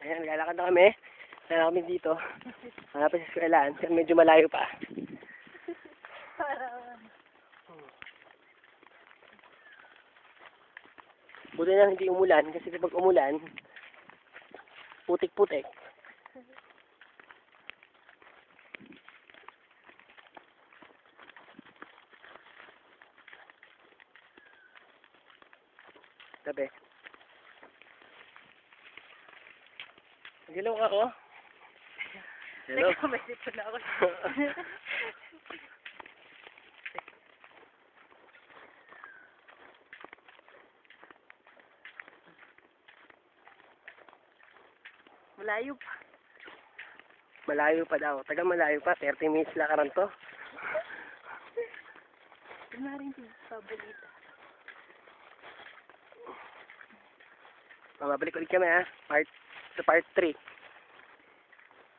Ayan, lalakad na kami. Lalakad kami dito. Hanapin sa eskwelahan. Kasi medyo malayo pa. Buti na hindi umulan. Kasi kapag umulan, putik-putik. Tabi. Hello ako. Hello. Nagkamali pa na ako. Malayo pa. Malayo pa daw. Taga malayo pa. 30 minutes lakaran to. Wala rin si Pabolita. Mababalik ulit kami ha. Sa part 3.